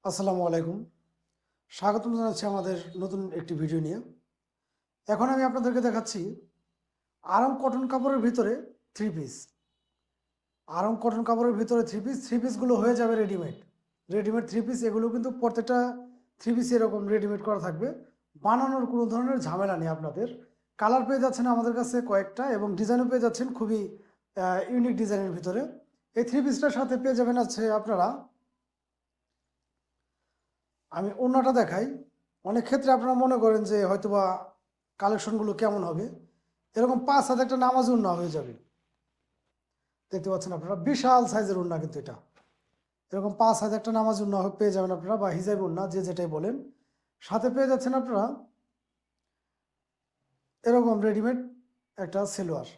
আসসালামু আলাইকুম। স্বাগতম জানাচ্ছি আমাদের নতুন একটি ভিডিও নিয়ে। এখন আমি আপনাদেরকে দেখাচ্ছি আরাম কটন কাপড়ের ভিতরে থ্রি পিস। আরাম কটন কাপড়ের ভিতরে থ্রি পিসগুলো হয়ে যাবে রেডিমেড। রেডিমেড থ্রি পিস এগুলো কিন্তু প্রত্যেকটা থ্রি পিস এরকম রেডিমেড করা থাকবে। বানানোর কোনো ধরনের ঝামেলা নেই আপনাদের। কালার পেয়ে যাচ্ছেন আমাদের কাছে কয়েকটা এবং ডিজাইনও পেয়ে যাচ্ছেন খুবই ইউনিক ডিজাইনের ভিতরে। এই থ্রি পিসটার সাথে পেয়ে যাবেন আছে আপনারা, আমি ওড়নাটা দেখাই। অনেক ক্ষেত্রে আপনারা মনে করেন যে হয়তোবা কালেকশনগুলো কেমন হবে, এরকম 5 হাত একটা নামাজি ওড়না হয়ে যাবে। দেখতে পাচ্ছেন আপনারা বিশাল সাইজের ওড়না, কিন্তু এটা এরকম 5 হাত একটা নামাজি ওড়না পেয়ে যাবেন আপনারা, বা হিজাব ওড়না যে যেটাই বলেন। সাথে পেয়ে যাচ্ছেন আপনারা এরকম রেডিমেড একটা সেলোয়ার।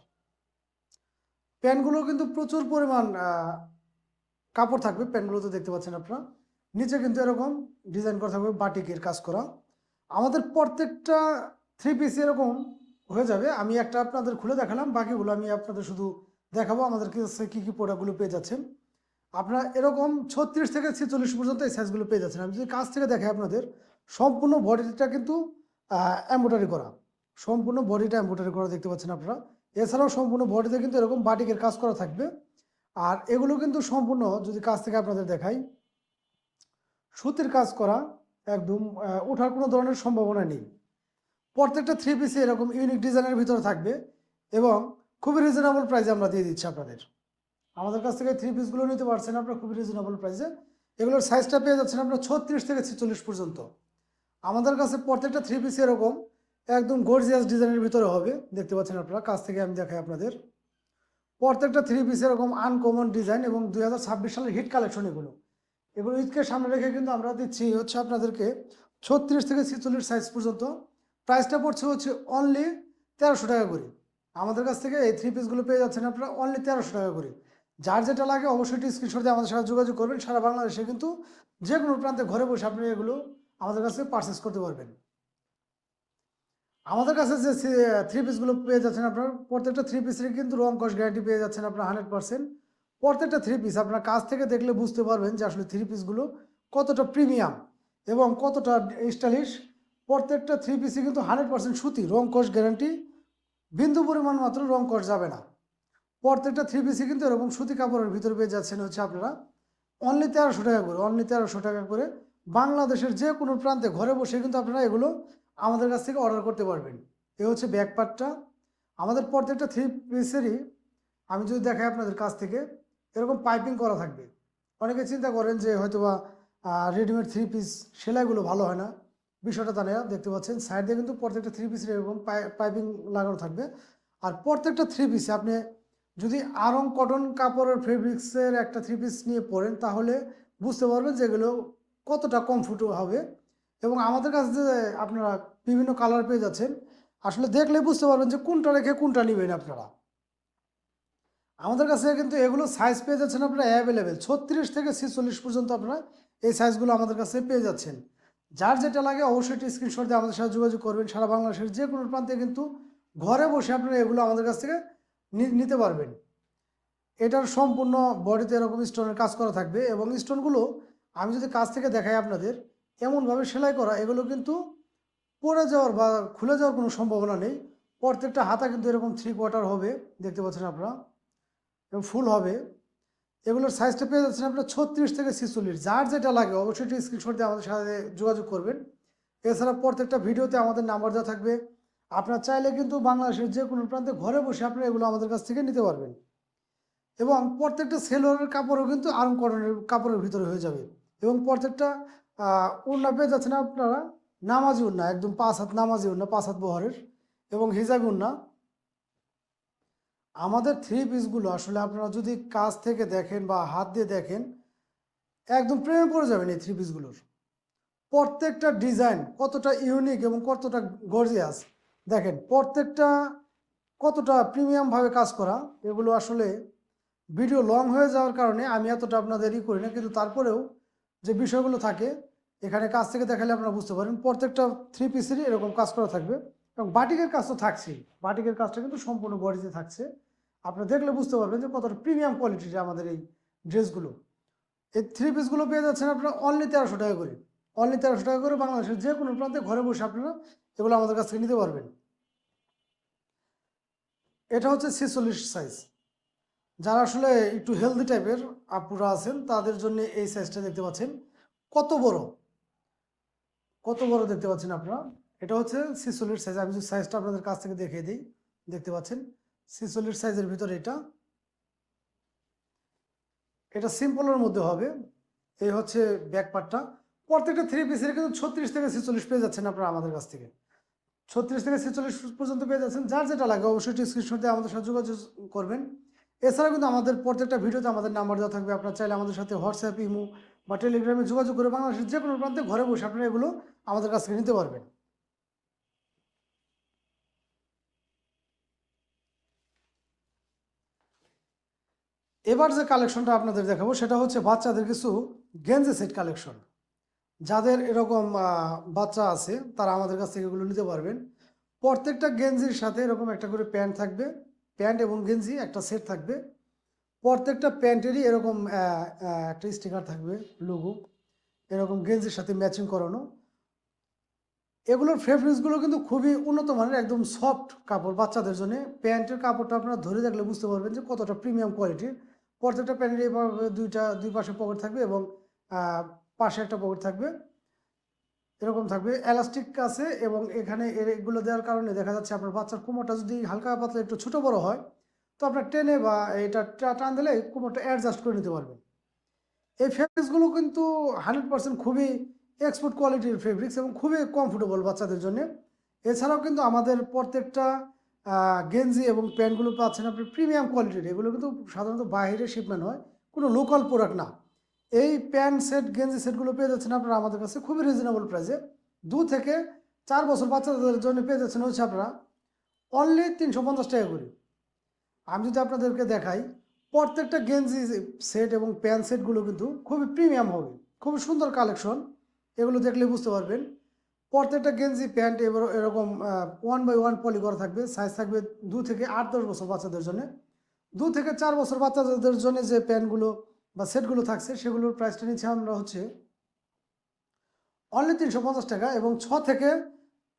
প্যান্টগুলো কিন্তু প্রচুর পরিমাণ কাপড় থাকবে। প্যান্টগুলোতে দেখতে পাচ্ছেন আপনারা নিচে কিন্তু এরকম ডিজাইন করা থাকবে, বাটিকের কাজ করা। আমাদের প্রত্যেকটা থ্রি পিস এরকম হয়ে যাবে। আমি একটা আপনাদের খুলে দেখালাম, বাকিগুলো আমি আপনাদের শুধু দেখাবো আমাদের কাছে কী কী প্রোডাক্টগুলো পেয়ে যাচ্ছেন। আপনারা এরকম 36 থেকে 46 পর্যন্ত এই সাইজগুলো পেয়ে যাচ্ছেন। আমি যদি কাছ থেকে দেখাই আপনাদের, সম্পূর্ণ বডিটা কিন্তু এমব্রয়ডারি করা, সম্পূর্ণ বডিটা এমব্রয়ডারি করা দেখতে পাচ্ছেন আপনারা। এছাড়াও সম্পূর্ণ বডিতে কিন্তু এরকম বাটিকের কাজ করা থাকবে। আর এগুলো কিন্তু সম্পূর্ণ, যদি কাছ থেকে আপনাদের দেখাই, সুতির কাজ করা, একদম ওঠার কোনো ধরনের সম্ভাবনা নেই। প্রত্যেকটা থ্রি পিসে এরকম ইউনিক ডিজাইনের ভিতরে থাকবে এবং খুবই রিজনেবল প্রাইসে আমরা দিয়ে দিচ্ছি আপনাদের। আমাদের কাছ থেকে থ্রি পিসগুলো নিতে পারছেন আপনারা খুবই রিজনেবল প্রাইসে। এগুলোর সাইজটা পেয়ে যাচ্ছেন আপনারা 36 থেকে 46 পর্যন্ত। আমাদের কাছে প্রত্যেকটা থ্রি পিস এরকম একদম গর্জিয়াস ডিজাইনের ভিতরে হবে। দেখতে পাচ্ছেন আপনারা, কাছ থেকে আমি দেখাই আপনাদের। প্রত্যেকটা থ্রি পিস এরকম আনকমন ডিজাইন এবং 2026 সালের হিট কালেকশন এগুলো। এগুলো ঈদকে সামনে রেখে কিন্তু আমরা দিচ্ছি হচ্ছে আপনাদেরকে 36 থেকে 46 সাইজ পর্যন্ত। প্রাইসটা পড়ছে হচ্ছে অনলি 1300 টাকা করে। আমাদের কাছ থেকে এই থ্রি পিসগুলো পেয়ে যাচ্ছেন আপনারা অনলি 1300 টাকা করে। যার যেটা লাগে অবশ্যই স্ক্রিনশট দিয়ে আমাদের সাথে যোগাযোগ করবেন। সারা বাংলাদেশে কিন্তু যে কোনো প্রান্তে ঘরে বসে আপনি এগুলো আমাদের কাছে পারচেস করতে পারবেন। আমাদের কাছে যে থ্রি পিসগুলো পেয়ে যাচ্ছেন আপনার, প্রত্যেকটা থ্রি পিসের কিন্তু রং কস গ্যারান্টি পেয়ে যাচ্ছেন আপনার 100%। প্রত্যেকটা থ্রি পিস আপনার কাছ থেকে দেখলে বুঝতে পারবেন যে আসলে থ্রি পিসগুলো কতটা প্রিমিয়াম এবং কতটা স্টাইলিশ। প্রত্যেকটা থ্রি পিসই কিন্তু 100% সুতি, রং কস গ্যারান্টি, বিন্দু পরিমাণ মাত্র রং কস যাবে না। প্রত্যেকটা থ্রি পিসই কিন্তু এরকম সুতি কাপড়ের ভিতরে পেয়ে যাচ্ছেন হচ্ছে আপনারা অনলি 1300 টাকা করে। অনলি 1300 টাকা করে বাংলাদেশের যে কোনো প্রান্তে ঘরে বসে কিন্তু আপনারা এগুলো আমাদের কাছ থেকে অর্ডার করতে পারবেন। এ হচ্ছে ব্যাক পার্টটা। আমাদের প্রত্যেকটা থ্রি পিসেরই আমি যদি দেখাই আপনাদের কাছ থেকে, এরকম পাইপিং করা থাকবে। অনেকে চিন্তা করেন যে হয়তোবা রেডিমেড থ্রি পিস সেলাইগুলো ভালো হয় না, বিষয়টা তা না। দেখতে পাচ্ছেন সাইড দিয়ে কিন্তু প্রত্যেকটা থ্রি পিসের এরকম পাইপিং লাগানো থাকবে। আর প্রত্যেকটা থ্রি পিসে আপনি যদি আরং কটন কাপড়ের ফেব্রিক্সের একটা থ্রি পিস নিয়ে পরেন তাহলে বুঝতে পারবেন যে এগুলো কতটা কমফোর্ট হবে। এবং আমাদের কাছে যে আপনারা বিভিন্ন কালার পেয়ে যাচ্ছেন, আসলে দেখলে বুঝতে পারবেন যে কোনটা রেখে কোনটা নেবেন আপনারা। আমাদের কাছে কিন্তু এগুলো সাইজ পেয়ে যাচ্ছেন আপনারা অ্যাভেলেবেল 36 থেকে 46 পর্যন্ত। আপনারা এই সাইজগুলো আমাদের কাছে পেয়ে যাচ্ছেন। যার যেটা লাগে অবশ্যই একটি স্ক্রিনশট দিয়ে আমাদের সাথে যোগাযোগ করবেন। সারা বাংলাদেশের যে কোনো প্রান্তে কিন্তু ঘরে বসে আপনারা এগুলো আমাদের কাছ থেকে নিতে পারবেন। এটার সম্পূর্ণ বডিতে এরকম স্টোনের কাজ করা থাকবে এবং স্টোনগুলো আমি যদি কাছ থেকে দেখাই আপনাদের, এমনভাবে সেলাই করা, এগুলো কিন্তু পড়ে যাওয়ার বা খুলে যাওয়ার কোনো সম্ভাবনা নেই। প্রত্যেকটা হাতা কিন্তু এরকম 3/4 হবে, দেখতে পাচ্ছেন আপনারা, এবং ফুল হবে। এগুলোর সাইজটা পেয়ে যাচ্ছেন আপনার 36 থেকে 46। যার যেটা লাগে অবশ্যই একটি স্ক্রিনশট দিয়ে আমাদের সাথে যোগাযোগ করবেন। এছাড়া প্রত্যেকটা ভিডিওতে আমাদের নাম্বার দেওয়া থাকবে। আপনার চাইলে কিন্তু বাংলাদেশের যে কোনো প্রান্তে ঘরে বসে আপনারা এগুলো আমাদের কাছ থেকে নিতে পারবেন। এবং প্রত্যেকটা সেলোয়ারের কাপড়ও কিন্তু আরাম কটনের কাপড়ের ভিতরে হয়ে যাবে। এবং প্রত্যেকটা ওড়না পেয়ে যাচ্ছেন আপনারা নামাজি ওড়না, একদম 5 হাত নামাজি ওড়না, 5 হাত বহরের এবং হিজাবি ওড়না। আমাদের থ্রি পিসগুলো আসলে আপনারা যদি কাছ থেকে দেখেন বা হাত দিয়ে দেখেন, একদম প্রেমে পড়ে যাবেন এই থ্রি পিসগুলোর। প্রত্যেকটা ডিজাইন কতটা ইউনিক এবং কতটা গর্জিয়াস দেখেন, প্রত্যেকটা কতটা প্রিমিয়ামভাবে কাজ করা। এগুলো আসলে ভিডিও লং হয়ে যাওয়ার কারণে আমি এতটা আপনাদের করি না, কিন্তু তারপরেও যে বিষয়গুলো থাকে এখানে কাছ থেকে দেখালে আপনারা বুঝতে পারেন। প্রত্যেকটা থ্রি পিসেরই এরকম কাজ করা থাকবে এবং বাটিকের কাজ তো থাকছেই। বাটিকের কাজটা কিন্তু সম্পূর্ণ বডিতে থাকছে। আপনারা দেখলে বুঝতে পারবেন যে কতটা প্রিমিয়াম কোয়ালিটির আমাদের এই ড্রেসগুলো। এই থ্রি পিসগুলো পেয়ে যাচ্ছেন আপনারা অনলি 1300 টাকা করে। অনলি 1300 টাকা করে বাংলাদেশের যে কোনো প্রান্তে ঘরে বসে আপনারা এগুলো আমাদের কাছ থেকে নিতে পারবেন। এটা হচ্ছে 46 সাইজ। যারা আসলে একটু হেলদি টাইপের আপুরা আছেন তাদের জন্য এই সাইজটা দেখতে পাচ্ছেন। কত বড়, কত বড় দেখতে পাচ্ছেন আপনারা। এটা হচ্ছে 46 সাইজ। আমি যদি সাইজটা আপনাদের কাছ থেকে দেখিয়ে দিই, দেখতে পাচ্ছেন 46 সাইজের ভিতরে এটা। এটা সিম্পলের মধ্যে হবে। এই হচ্ছে ব্যাক পার্টটা। প্রত্যেকটা থ্রি পিসের কিন্তু 36 থেকে 46 পেয়ে যাচ্ছেন আপনারা আমাদের কাছ থেকে। 36 থেকে 46 পর্যন্ত পেয়ে যাচ্ছেন। যার যেটা লাগে অবশ্যই স্ক্রিনশট দিয়ে আমাদের সাথে যোগাযোগ করবেন। এছাড়া কিন্তু আমাদের প্রত্যেকটা ভিডিওতে আমাদের নাম্বার দেওয়া থাকবে। আপনারা চাইলে আমাদের সাথে হোয়াটসঅ্যাপ, ইমো বা টেলিগ্রামে যোগাযোগ করে বাংলাদেশের যে কোনো প্রান্তে ঘরে বসে আপনারা এগুলো আমাদের কাছ থেকে নিতে পারবেন। এবার যে কালেকশনটা আপনাদের দেখাবো সেটা হচ্ছে বাচ্চাদের কিছু গেঞ্জি সেট কালেকশন। যাদের এরকম বাচ্চা আছে তারা আমাদের কাছ থেকে এগুলো নিতে পারবেন। প্রত্যেকটা গেঞ্জির সাথে এরকম একটা করে প্যান্ট থাকবে। প্যান্ট এবং গেঞ্জি একটা সেট থাকবে। প্রত্যেকটা প্যান্টেরই এরকম একটা স্টিকার থাকবে, লোগো, এরকম গেঞ্জির সাথে ম্যাচিং করানো। এগুলোর ফেব্রিক্সগুলো কিন্তু খুবই উন্নত মানের, একদম সফট কাপড় বাচ্চাদের জন্য। প্যান্টের কাপড়টা আপনারা ধরে দেখলে বুঝতে পারবেন যে কতটা প্রিমিয়াম কোয়ালিটির। প্রত্যেকটা প্যান্টের এইভাবে দুই পাশে পকেট থাকবে এবং পাশে একটা পকেট থাকবে, এরকম থাকবে। এলাস্টিক আছে এবং এখানে এগুলো দেওয়ার কারণে দেখা যাচ্ছে আপনার বাচ্চার কোমরটা যদি হালকা পাতলা একটু ছোটো বড়ো হয় তো আপনার টেনে বা এটা টান দিলে কোমরটা অ্যাডজাস্ট করে নিতে পারবেন। এই ফেব্রিক্সগুলো কিন্তু 100% খুবই এক্সপোর্ট কোয়ালিটির ফেব্রিক্স এবং খুবই কমফোর্টেবল বাচ্চাদের জন্য। এছাড়াও কিন্তু আমাদের প্রত্যেকটা গেঞ্জি এবং প্যান্টগুলো পাচ্ছেন আপনি প্রিমিয়াম কোয়ালিটির। এগুলো কিন্তু সাধারণত বাইরে শিপমেন্ট হয়, কোনো লোকাল প্রোডাক্ট না। এই প্যান্ট সেট, গেঞ্জি সেটগুলো পেয়ে যাচ্ছেন আপনারা আমাদের কাছে খুবই রিজনেবল প্রাইসে। 2 থেকে 4 বছর বাচ্চাদের জন্য পেয়ে যাচ্ছেন হচ্ছে আপনারা অনলি 350 টাকা করে। আমি যদি আপনাদেরকে দেখাই, প্রত্যেকটা গেঞ্জি সেট এবং প্যান্ট সেটগুলো কিন্তু খুবই প্রিমিয়াম হবে, খুবই সুন্দর কালেকশন। এগুলো দেখলে বুঝতে পারবেন। প্রত্যেকটা গেঞ্জি প্যান্ট এবার এরকম 1 বাই 1 পলি করা থাকবে। সাইজ থাকবে 2 থেকে 8-10 বছর বাচ্চাদের জন্য। 2 থেকে 4 বছর বাচ্চাদের জন্য যে প্যান্টগুলো বা সেটগুলো থাকছে সেগুলোর প্রাইসটা নিচ্ছে আমরা হচ্ছে অনলি 350 টাকা। এবং 6 থেকে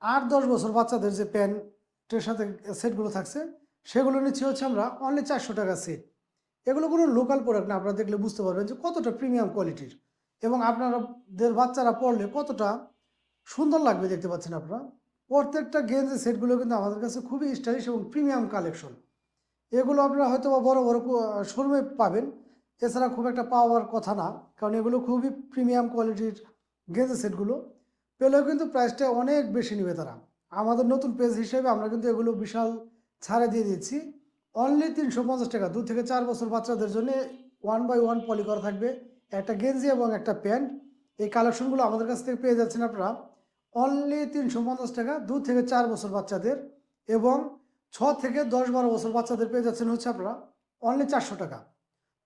8-10 বছর বাচ্চাদের যে প্যান্টের সাথে সেটগুলো থাকছে সেগুলো নিচ্ছি হচ্ছে আমরা অনলি 400 টাকা সেট। এগুলো কোনো লোকাল প্রোডাক্ট না। আপনারা দেখলে বুঝতে পারবেন যে কতটা প্রিমিয়াম কোয়ালিটির এবং আপনাদের বাচ্চারা পরলে কতটা সুন্দর লাগবে দেখতে পাচ্ছেন আপনারা। প্রত্যেকটা গেঞ্জি সেটগুলো কিন্তু আমাদের কাছে খুবই স্টাইলিশ এবং প্রিমিয়াম কালেকশন। এগুলো আপনারা হয়তো বা বড় বড় শোরুমে পাবেন, এছাড়া খুব একটা পাওয়ার কথা না, কারণ এগুলো খুবই প্রিমিয়াম কোয়ালিটির গেঞ্জি সেটগুলো। পেলেও কিন্তু প্রাইসটা অনেক বেশি নেবে তারা। আমাদের নতুন পেজ হিসেবে আমরা কিন্তু এগুলো বিশাল ছাড়ে দিয়ে দিচ্ছি। অনলি 350 টাকা। 2 থেকে 4 বছর বাচ্চাদের জন্য 1 বাই 1 পলি করা থাকবে একটা গেঞ্জি এবং একটা প্যান্ট। এই কালেকশনগুলো আমাদের কাছ থেকে পেয়ে যাচ্ছেন আপনারা অনলি 350 টাকা। 2 থেকে 4 বছর বাচ্চাদের এবং 6 থেকে 10-12 বছর বাচ্চাদের পেয়ে যাচ্ছেন হচ্ছে আপনারা অনলি 400 টাকা।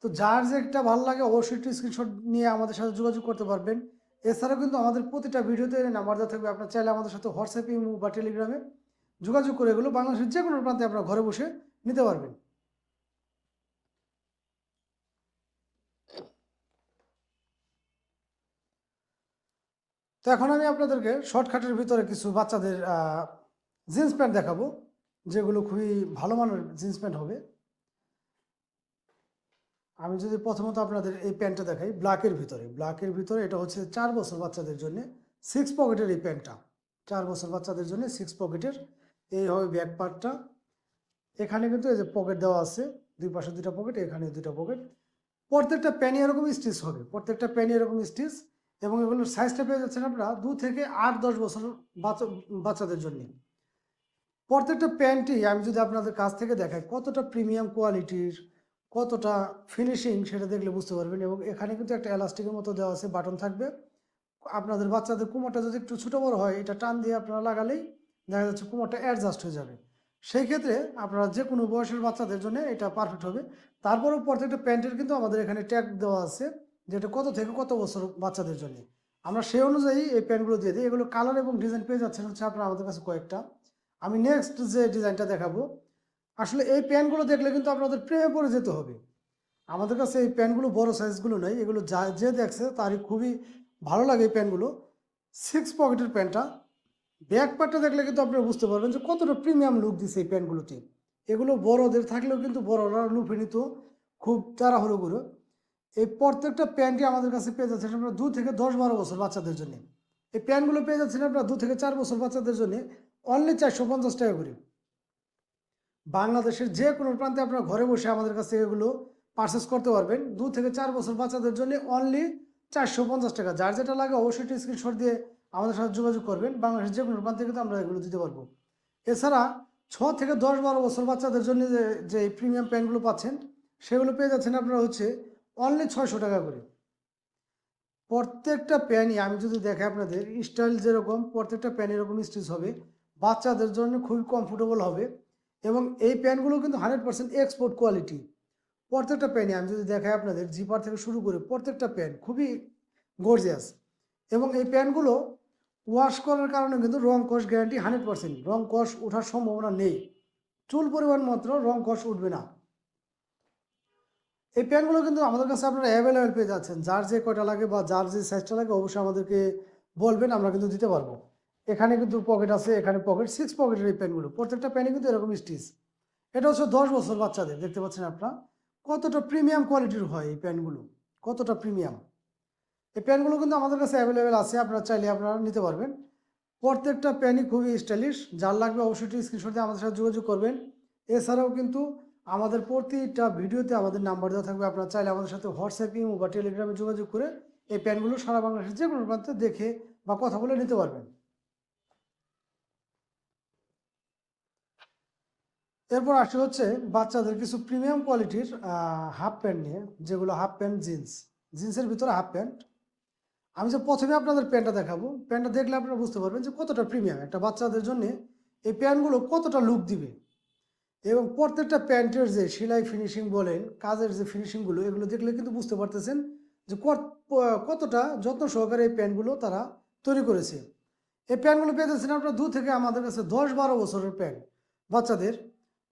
তো যার যেটা ভালো লাগে অবশ্যই একটু স্ক্রিনশট নিয়ে আমাদের সাথে যোগাযোগ করতে পারবেন। এছাড়াও কিন্তু আমাদের প্রতিটা ভিডিওতে নাম্বার দেওয়া থাকবে। আপনার চাইলে আমাদের সাথে হোয়াটসঅ্যাপ, ইমো বা টেলিগ্রামে যোগাযোগ করে এগুলো বাংলাদেশের যে কোনো প্রান্তে আপনারা ঘরে বসে নিতে পারবেন। তো এখন আমি আপনাদেরকে শর্টকাটের ভিতরে কিছু বাচ্চাদের জিন্স প্যান্ট দেখাবো, যেগুলো খুবই ভালো মানের জিন্স প্যান্ট হবে। আমি যদি প্রথমত আপনাদের এই প্যান্টটা দেখাই, ব্ল্যাকের ভিতরে এটা হচ্ছে 4 বছর বাচ্চাদের জন্য 6 পকেটের এই প্যান্টটা। 4 বছর বাচ্চাদের জন্য 6 পকেটের। এই হবে ব্যাক পার্টটা। এখানে কিন্তু এই যে পকেট দেওয়া আছে, দুই পাশে 2টা পকেট, এখানে 2টা পকেট। প্রত্যেকটা প্যানই এরকম স্টিচ হবে, প্রত্যেকটা প্যানই এরকম স্টিচ। এবং এগুলোর সাইজটা পেয়ে যাচ্ছেন আপনারা 2 থেকে 8-10 বছর বাচ্চাদের জন্য। প্রত্যেকটা প্যান্টই আমি যদি আপনাদের কাছ থেকে দেখাই কতটা প্রিমিয়াম কোয়ালিটির, কতটা ফিনিশিং, সেটা দেখলে বুঝতে পারবেন। এবং এখানে কিন্তু একটা এলাস্টিকের মতো দেওয়া আছে, বাটন থাকবে। আপনাদের বাচ্চাদের কোমরটা যদি একটু ছোটো বড়ো হয় এটা টান দিয়ে আপনারা লাগালেই দেখা যাচ্ছে কোমরটা অ্যাডজাস্ট হয়ে যাবে। সেই ক্ষেত্রে আপনারা যে কোনো বয়সের বাচ্চাদের জন্য এটা পারফেক্ট হবে। তারপরেও প্রত্যেকটা প্যান্টের কিন্তু আমাদের এখানে ট্যাগ দেওয়া আছে, যেটা কত থেকে কত বছর বাচ্চাদের জন্য। আমরা সেই অনুযায়ী এই প্যান্টগুলো দিয়ে দিই। এগুলো কালার এবং ডিজাইন পেয়ে যাচ্ছেন হচ্ছে আপনারা আমাদের কাছে কয়েকটা। আমি নেক্সট যে ডিজাইনটা দেখাবো, আসলে এই প্যান্টগুলো দেখলে কিন্তু আপনাদের প্রেমে পড়ে যেতে হবে। আমাদের কাছে এই প্যান্টগুলো বড় সাইজগুলো নয়, এগুলো যে দেখছে তারই খুবই ভালো লাগে এই প্যান্টগুলো। 6 পকেটের প্যান্টটা, ব্যাক পার্টটা দেখলে কিন্তু আপনারা বুঝতে পারবেন যে কতটা প্রিমিয়াম লুক দিচ্ছে এই প্যান্টগুলোতে। এগুলো বড়দের থাকলেও কিন্তু বড়রা লুফে নিত খুব তাড়াহুড়ো করে। এই প্রত্যেকটা প্যান্টই আমাদের কাছে পেয়ে যাচ্ছেন আপনারা 2 থেকে 10-12 বছর বাচ্চাদের জন্য। এই প্যান্টগুলো পেয়ে যাচ্ছেন আপনারা 2 থেকে 4 বছর বাচ্চাদের জন্য অনলি 450 টাকা করে। বাংলাদেশের যে কোনো প্রান্তে আপনারা ঘরে বসে আমাদের কাছ থেকে এগুলো পারচেস করতে পারবেন। 2 থেকে 4 বছর বাচ্চাদের জন্য অনলি 450 টাকা। যার যেটা লাগে অবশ্যই একটা স্ক্রিনশট দিয়ে আমাদের সাথে যোগাযোগ করবেন। বাংলাদেশের যে কোনো প্রান্তে কিন্তু আমরা এগুলো দিতে পারবো। এছাড়া 6 থেকে 10-12 বছর বাচ্চাদের জন্য যে প্রিমিয়াম প্যান্টগুলো পাচ্ছেন সেগুলো পেয়ে যাচ্ছেন আপনারা হচ্ছে অনলি 600 টাকা করে। প্রত্যেকটা প্যানই আমি যদি দেখাই আপনাদের স্টাইল যেরকম, প্রত্যেকটা প্যান এরকম স্টিচ হবে, বাচ্চাদের জন্য খুবই কমফোর্টেবল হবে। এবং এই প্যান্টগুলো কিন্তু 100% এক্সপোর্ট কোয়ালিটি। প্রত্যেকটা প্যানই আমি যদি দেখাই আপনাদের জিপার থেকে শুরু করে প্রত্যেকটা প্যান্ট খুবই গর্জিয়াস। এবং এই প্যান্টগুলো ওয়াশ করার কারণে কিন্তু রং কস গ্যারান্টি 100%, রং কস ওঠার সম্ভাবনা নেই। চুল পরিমাণ মাত্র রং কস উঠবে না। এই প্যান্টগুলো কিন্তু আমাদের কাছে আপনারা অ্যাভেলেবেল পেয়ে যাচ্ছেন। যার যে কয়টা লাগে বা যার যে সাইজটা লাগে অবশ্যই আমাদেরকে বলবেন, আমরা কিন্তু দিতে পারবো। এখানে কিন্তু পকেট আছে, এখানে পকেট, 6 পকেটের এই প্যান্টগুলো প্রত্যেকটা প্যান্টই কিন্তু এরকম স্টিচ। এটা হচ্ছে 10 বছর বাচ্চাদের। দেখতে পাচ্ছেন আপনারা কতটা প্রিমিয়াম কোয়ালিটির হয় এই প্যান্টগুলো, কতটা প্রিমিয়াম। এই প্যান্টগুলো কিন্তু আমাদের কাছে অ্যাভেলেবেল আছে, আপনারা চাইলে আপনারা নিতে পারবেন। প্রত্যেকটা প্যান্টই খুবই স্টাইলিশ। যার লাগবে অবশ্যই স্ক্রিনশট দিয়ে আমাদের সাথে যোগাযোগ করবেন। এছাড়াও কিন্তু আমাদের প্রতিটা ভিডিওতে আমাদের নাম্বার দেওয়া থাকবে, আপনারা চাইলে আমাদের সাথে হোয়াটসঅ্যাপ, ইমো বা টেলিগ্রামে যোগাযোগ করে এই প্যান্টগুলো সারা বাংলাদেশের যে কোনো প্রান্তে দেখে বা কথা বলে নিতে পারবেন। এরপর আসে হচ্ছে বাচ্চাদের কিছু প্রিমিয়াম কোয়ালিটির হাফ প্যান্ট নিয়ে, যেগুলো হাফ প্যান্ট জিন্সের ভিতরে হাফ প্যান্ট। আমি যে প্রথমে আপনাদের প্যান্টটা দেখাবো, প্যান্টটা দেখলে আপনারা বুঝতে পারবেন যে কতটা প্রিমিয়াম একটা বাচ্চাদের জন্য এই প্যান্টগুলো কতটা লুক দিবে। এবং প্রত্যেকটা প্যান্টের যে সেলাই ফিনিশিং বলেন, কাজের যে ফিনিশিংগুলো, এগুলো দেখলে কিন্তু বুঝতে পারতেছেন যে কতটা যত্ন সহকারে এই প্যান্টগুলো তারা তৈরি করেছে। এই প্যান্টগুলো পেয়ে যাচ্ছেন আপনারা 2 থেকে আমাদের কাছে 10-12 বছরের প্যান্ট বাচ্চাদের।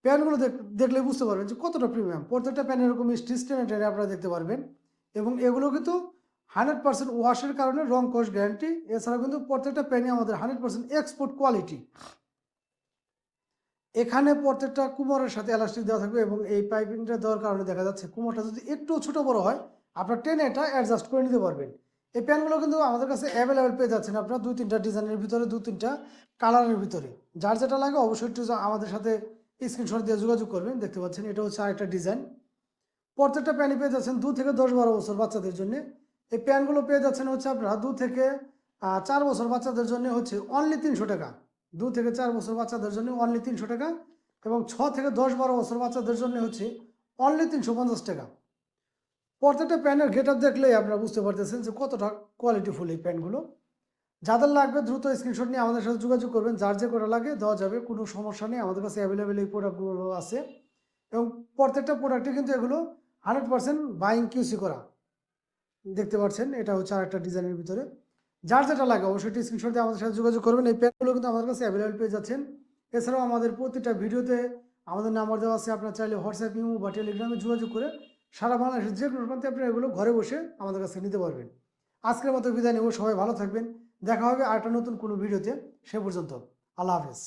প্যান্টগুলো দেখলে বুঝতে পারবেন যে কতটা প্রিমিয়াম। প্রত্যেকটা প্যান্ট এরকম স্টিচ টেনে টেনে আপনারা দেখতে পারবেন। এবং এগুলো কিন্তু 100% ওয়াশের কারণে রং কস গ্যারান্টি। এছাড়া কিন্তু প্রত্যেকটা প্যান্টই আমাদের 100% এক্সপোর্ট কোয়ালিটি। এখানে প্রত্যেকটা কুমোরের সাথে এলাস্টিক দেওয়া থাকবে এবং এই পাইপিংটা দেওয়ার কারণে দেখা যাচ্ছে কুমোরটা যদি একটু ছোট বড় হয় আপনার টেনে এটা অ্যাডজাস্ট করে নিতে পারবেন। এই প্যান্টগুলো কিন্তু আমাদের কাছে অ্যাভেলেবেল পেয়ে যাচ্ছেন আপনার 2-3টা ডিজাইনের ভিতরে, 2-3টা কালারের ভিতরে। যার যেটা লাগে অবশ্যই একটু আমাদের সাথে স্ক্রিনশট দিয়ে যোগাযোগ করবেন। দেখতে পাচ্ছেন এটা হচ্ছে আরেকটা ডিজাইন। প্রত্যেকটা প্যান্টই পেয়ে যাচ্ছেন 2 থেকে 10-12 বছর বাচ্চাদের জন্য। এই প্যান্টগুলো পেয়ে যাচ্ছেন হচ্ছে আপনারা 2 থেকে 4 বছর বাচ্চাদের জন্য হচ্ছে অনলি 300 টাকা। 2 থেকে 4 বছর বাচ্চাদের জন্য অনলি 300 টাকা। এবং 6 থেকে 10-12 বছর বাচ্চাদের জন্য হচ্ছে অনলি 350 টাকা। প্রত্যেকটা প্যান্টের গেট আপ দেখলেই আপনারা বুঝতে পারতেছেন যে কতটা কোয়ালিটিফুল এই প্যান্টগুলো। যাদের লাগবে দ্রুত স্ক্রিনশট নিয়ে আমাদের সাথে যোগাযোগ করবেন। যার যে কটা লাগে দেওয়া যাবে, কোনো সমস্যা নেই। আমাদের কাছে অ্যাভেলেবেল এই প্রোডাক্টগুলো আছে। এবং প্রত্যেকটা প্রোডাক্টে কিন্তু এগুলো 100% বাইং কিউসি করা। দেখতে পাচ্ছেন এটা হচ্ছে আরেকটা ডিজাইনের ভিতরে। যার যেটা লাগে অবশ্যই স্ক্রিনশট দিয়ে আমাদের সাথে যোগাযোগ করবেন। এই প্যান্টগুলো কিন্তু আমাদের কাছে অ্যাভেলেবেল পেয়ে যাচ্ছেন। এছাড়াও আমাদের প্রতিটা ভিডিওতে আমাদের নাম্বার দেওয়া আছে, আপনারা চাইলে হোয়াটসঅ্যাপ, ইমো বা টেলিগ্রামে যোগাযোগ করে সারা বাংলাদেশের যে কোনো প্রান্তে আপনারা এগুলো ঘরে বসে আমাদের কাছে নিতে পারবেন। আজকের মতো বিদায় নেব, সবাই ভালো থাকবেন। দেখা হবে আরেকটা নতুন কোনো ভিডিওতে। সে পর্যন্ত আল্লাহ হাফেজ।